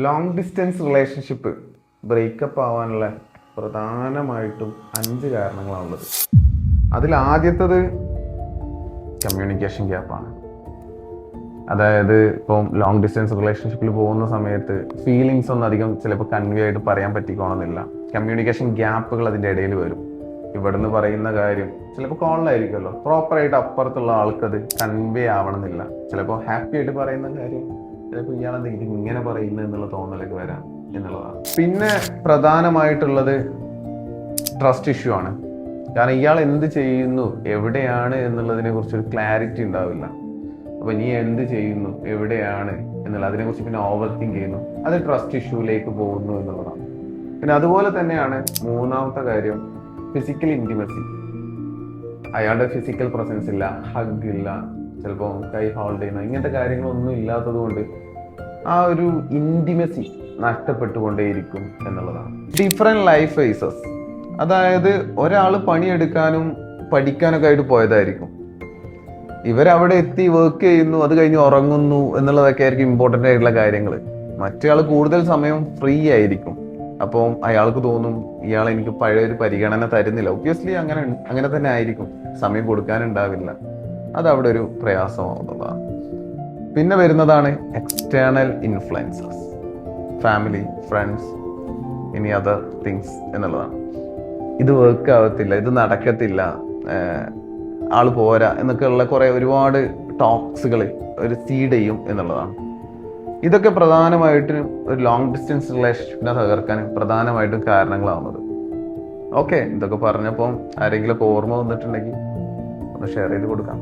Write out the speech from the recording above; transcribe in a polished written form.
Long distance relationship breakup ആവാനുള്ള പ്രധാനമായിട്ടും 5 കാരണങ്ങളാണുള്ളത്. അതിൽ ആദ്യത്തത് കമ്മ്യൂണിക്കേഷൻ ഗ്യാപ്പാണ്. അതായത് ഇപ്പം ലോങ് ഡിസ്റ്റൻസ് റിലേഷൻഷിപ്പിൽ പോകുന്ന സമയത്ത് ഫീലിങ്സ് ഒന്നും അധികം ചിലപ്പോൾ കൺവേ ആയിട്ട് പറയാൻ പറ്റിക്കോണമെന്നില്ല. കമ്മ്യൂണിക്കേഷൻ ഗ്യാപ്പുകൾ അതിൻ്റെ ഇടയിൽ വരും. ഇവിടുന്ന് പറയുന്ന കാര്യം ചിലപ്പോൾ കോളിലായിരിക്കുമല്ലോ, പ്രോപ്പറായിട്ട് അപ്പുറത്തുള്ള ആൾക്കത് കൺവേ ആവണമെന്നില്ല. ചിലപ്പോൾ ഹാപ്പി ആയിട്ട് പറയുന്ന കാര്യം ചിലപ്പോൾ ഇയാളെന്തെങ്കിലും ഇങ്ങനെ പറയുന്നു എന്നുള്ള തോന്നലൊക്കെ വരാം എന്നുള്ളതാണ്. പിന്നെ പ്രധാനമായിട്ടുള്ളത് ട്രസ്റ്റ് ഇഷ്യൂ ആണ്. കാരണം ഇയാൾ എന്ത് ചെയ്യുന്നു, എവിടെയാണ് എന്നുള്ളതിനെ കുറിച്ചൊരു ക്ലാരിറ്റി ഉണ്ടാവില്ല. അപ്പൊ നീ എന്ത് ചെയ്യുന്നു, എവിടെയാണ് എന്നുള്ള അതിനെക്കുറിച്ച് പിന്നെ ഓവർ തിങ്ക് ചെയ്യുന്നു. അത് ട്രസ്റ്റ് ഇഷ്യൂയിലേക്ക് പോകുന്നു എന്നുള്ളതാണ്. പിന്നെ അതുപോലെ തന്നെയാണ് മൂന്നാമത്തെ കാര്യം ഫിസിക്കൽ ഇൻറ്റിമസി. അയാളുടെ ഫിസിക്കൽ പ്രസൻസ് ഇല്ല, ഹഗ് ഇല്ല, ചിലപ്പോൾ കൈ ഹോൾഡ് ചെയ്യുന്ന ഇങ്ങനത്തെ കാര്യങ്ങളൊന്നും ഇല്ലാത്തത് കൊണ്ട് ആ ഒരു ഇൻറ്റിമസി നഷ്ടപ്പെട്ടുകൊണ്ടേയിരിക്കും എന്നുള്ളതാണ്. ഡിഫറെന്റ് ലൈഫ് ഫേസസ്, അതായത് ഒരാൾ പണിയെടുക്കാനും പഠിക്കാനൊക്കെ ആയിട്ട് പോയതായിരിക്കും. ഇവരവിടെ എത്തി വർക്ക് ചെയ്യുന്നു, അത് കഴിഞ്ഞ് ഉറങ്ങുന്നു എന്നുള്ളതൊക്കെ ആയിരിക്കും ഇമ്പോർട്ടൻ്റ് ആയിട്ടുള്ള കാര്യങ്ങൾ. മറ്റേ കൂടുതൽ സമയം ഫ്രീ ആയിരിക്കും. അപ്പം അയാൾക്ക് തോന്നും ഇയാൾ എനിക്ക് പഴയൊരു പരിഗണന തരുന്നില്ല. ഒബ്വിയസ്ലി അങ്ങനെ തന്നെ ആയിരിക്കും, സമയം കൊടുക്കാനുണ്ടാവില്ല. അതവിടെ ഒരു പ്രയാസമാവുന്നതാണ്. പിന്നെ വരുന്നതാണ് എക്സ്റ്റേണൽ ഇൻഫ്ലുവൻസസ്, ഫാമിലി, ഫ്രണ്ട്സ്, ഇനി അതർ തിങ്സ് എന്നുള്ളതാണ്. ഇത് വർക്ക് ആവത്തില്ല, ഇത് നടക്കത്തില്ല, ആള് പോരാ എന്നൊക്കെ ഉള്ള ഒരുപാട് ടോക്സുകൾ ഒരു സീഡ് ചെയ്യും എന്നുള്ളതാണ്. ഇതൊക്കെ പ്രധാനമായിട്ടും ഒരു ലോങ് ഡിസ്റ്റൻസ് റിലേഷൻഷിപ്പിനെ തകർക്കാൻ പ്രധാനമായിട്ടും കാരണങ്ങളാവുന്നത്. ഓക്കെ, ഇതൊക്കെ പറഞ്ഞപ്പോൾ ആരെങ്കിലും ഓർമ്മ വന്നിട്ടുണ്ടെങ്കിൽ ഒന്ന് ഷെയർ ചെയ്ത് കൊടുക്കാം.